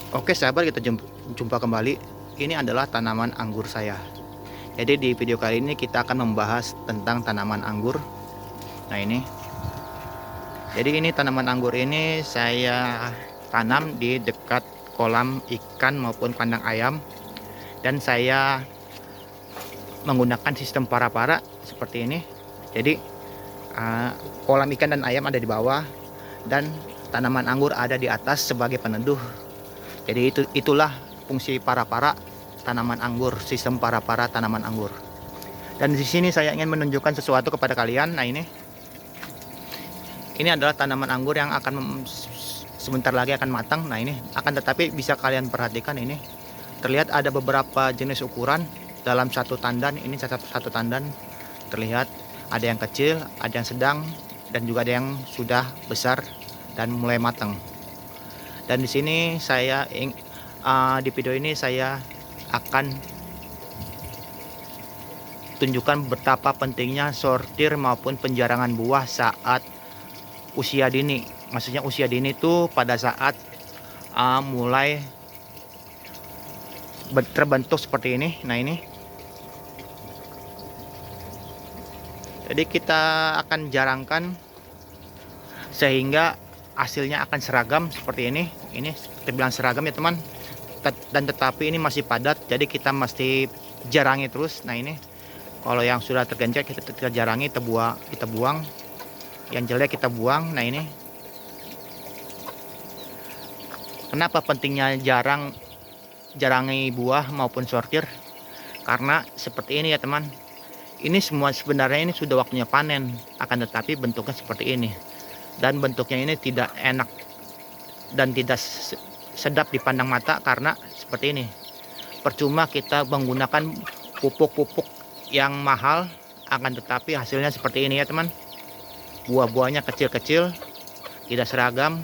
Oke sahabat, kita jumpa kembali. Ini adalah tanaman anggur saya. Jadi di video kali ini kita akan membahas tentang tanaman anggur. Nah ini, jadi ini tanaman anggur ini saya tanam di dekat kolam ikan maupun kandang ayam. Dan saya menggunakan sistem para-para seperti ini. Jadi kolam ikan dan ayam ada di bawah, dan tanaman anggur ada di atas sebagai peneduh. Jadi itulah fungsi para-para tanaman anggur, sistem para-para tanaman anggur. Dan di sini saya ingin menunjukkan sesuatu kepada kalian. Nah ini adalah tanaman anggur yang akan sebentar lagi akan matang. Nah ini akan, tetapi bisa kalian perhatikan ini terlihat ada beberapa jenis ukuran dalam satu tandan. Ini satu tandan terlihat ada yang kecil, ada yang sedang, dan juga ada yang sudah besar dan mulai matang. Dan di sini saya di video ini saya akan tunjukkan betapa pentingnya sortir maupun penjarangan buah saat usia dini. Maksudnya usia dini itu pada saat mulai terbentuk seperti ini. Nah ini, jadi kita akan jarangkan sehingga hasilnya akan seragam seperti ini. Ini terbilang seragam ya teman, dan tetapi ini masih padat, jadi kita mesti jarangi terus. Nah ini, kalau yang sudah tergencet kita jarangi, kita buang, yang jelek kita buang. Nah ini, kenapa pentingnya jarangi buah maupun sortir? Karena seperti ini ya teman, ini semua sebenarnya ini sudah waktunya panen, akan tetapi bentuknya seperti ini. Dan bentuknya ini tidak enak dan tidak sedap dipandang mata karena seperti ini. Percuma kita menggunakan pupuk-pupuk yang mahal, akan tetapi hasilnya seperti ini ya teman. Buah-buahnya kecil-kecil, tidak seragam.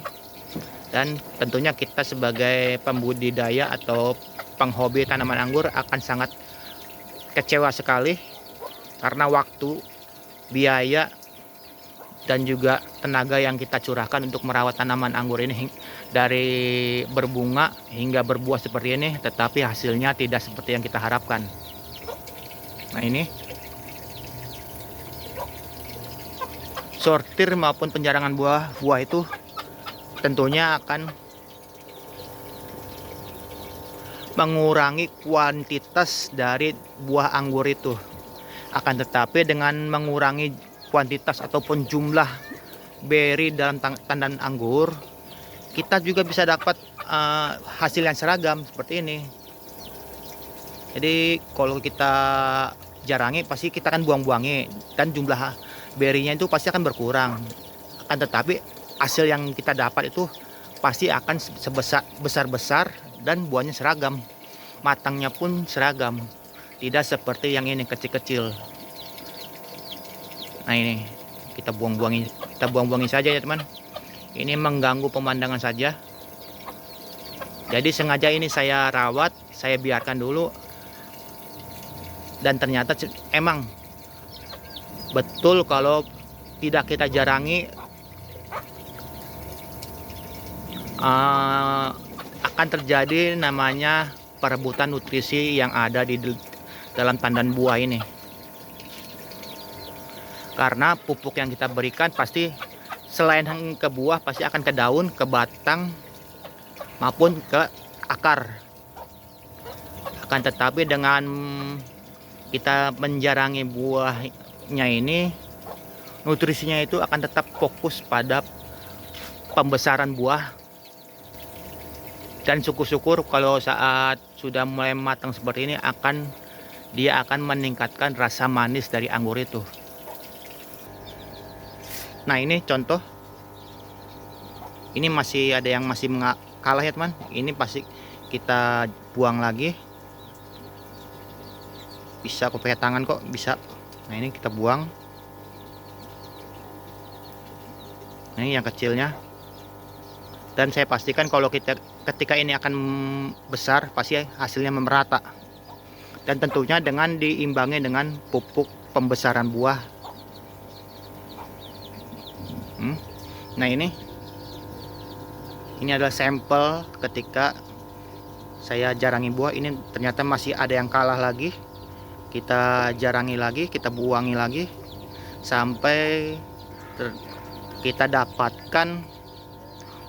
Dan tentunya kita sebagai pembudidaya atau penghobi tanaman anggur akan sangat kecewa sekali, karena waktu, biaya, dan juga tenaga yang kita curahkan untuk merawat tanaman anggur ini dari berbunga hingga berbuah seperti ini, tetapi hasilnya tidak seperti yang kita harapkan. Nah ini, sortir maupun penjarangan buah itu tentunya akan mengurangi kuantitas dari buah anggur itu. Akan tetapi dengan mengurangi kuantitas ataupun jumlah beri dalam tandan anggur, kita juga bisa dapat hasil yang seragam seperti ini. Jadi kalau kita jarangi, pasti kita akan buang-buangi, dan jumlah berinya itu pasti akan berkurang. Akan tetapi hasil yang kita dapat itu pasti akan besar-besar, dan buahnya seragam, matangnya pun seragam, tidak seperti yang ini kecil-kecil. Nah ini, kita buang-buangi saja ya teman. Ini mengganggu pemandangan saja. Jadi sengaja ini saya rawat, saya biarkan dulu. Dan ternyata emang betul kalau tidak kita jarangi, akan terjadi namanya perebutan nutrisi yang ada di dalam tandan buah ini. Karena pupuk yang kita berikan pasti selain ke buah, pasti akan ke daun, ke batang, maupun ke akar. Akan tetapi dengan kita menjarangi buahnya ini, nutrisinya itu akan tetap fokus pada pembesaran buah. Dan syukur-syukur kalau saat sudah mulai matang seperti ini, dia akan meningkatkan rasa manis dari anggur itu. Nah ini contoh, ini masih ada yang masih kalah ya teman. Ini pasti kita buang lagi, bisa kok pakai tangan kok bisa. Nah ini kita buang. Nah ini yang kecilnya. Dan saya pastikan kalau ketika ini akan besar, pasti hasilnya merata. Dan tentunya dengan diimbangi dengan pupuk pembesaran buah. Nah ini adalah sampel ketika saya jarangi buah, ini ternyata masih ada yang kalah lagi. Kita jarangi lagi, kita buangi lagi sampai kita dapatkan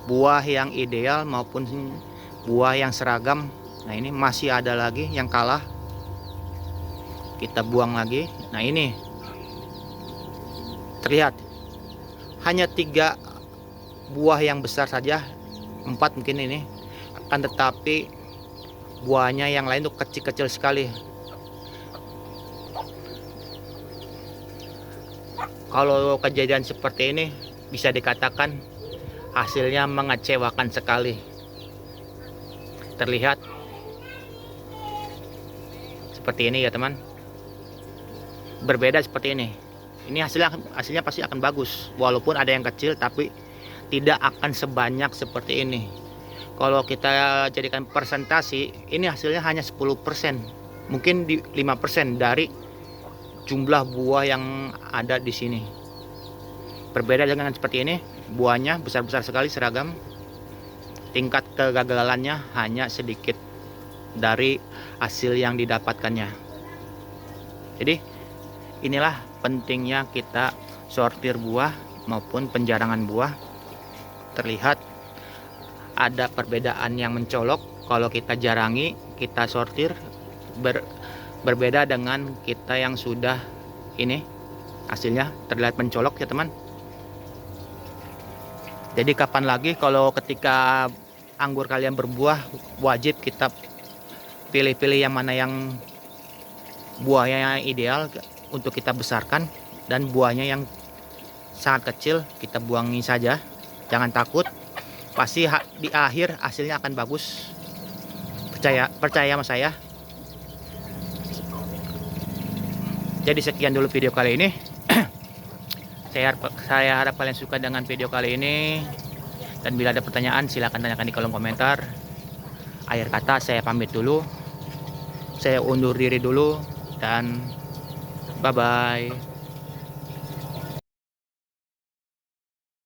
buah yang ideal maupun buah yang seragam. Nah ini masih ada lagi yang kalah, kita buang lagi. Nah ini terlihat hanya 3 buah yang besar saja, 4 mungkin ini, akan tetapi buahnya yang lain tuh kecil-kecil sekali. Kalau kejadian seperti ini bisa dikatakan hasilnya mengecewakan sekali. Terlihat seperti ini ya teman, berbeda seperti ini. Ini hasilnya pasti akan bagus, walaupun ada yang kecil tapi tidak akan sebanyak seperti ini. Kalau kita jadikan persentasi, ini hasilnya hanya 10%, mungkin di 5% dari jumlah buah yang ada di sini. Berbeda dengan seperti ini, buahnya besar-besar sekali, seragam. Tingkat kegagalannya hanya sedikit dari hasil yang didapatkannya. Jadi inilah pentingnya kita sortir buah maupun penjarangan buah. Terlihat ada perbedaan yang mencolok kalau kita jarangi, kita sortir, berbeda dengan kita yang sudah ini, hasilnya terlihat mencolok ya teman. Jadi kapan lagi kalau ketika anggur kalian berbuah, wajib kita pilih-pilih yang mana yang buahnya yang ideal untuk kita besarkan, dan buahnya yang sangat kecil kita buangi saja. Jangan takut, pasti di akhir hasilnya akan bagus. Percaya sama saya. Jadi sekian dulu video kali ini. Saya harap kalian suka dengan video kali ini, dan bila ada pertanyaan silahkan tanyakan di kolom komentar. Akhir kata saya pamit dulu, saya undur diri dulu, dan bye bye.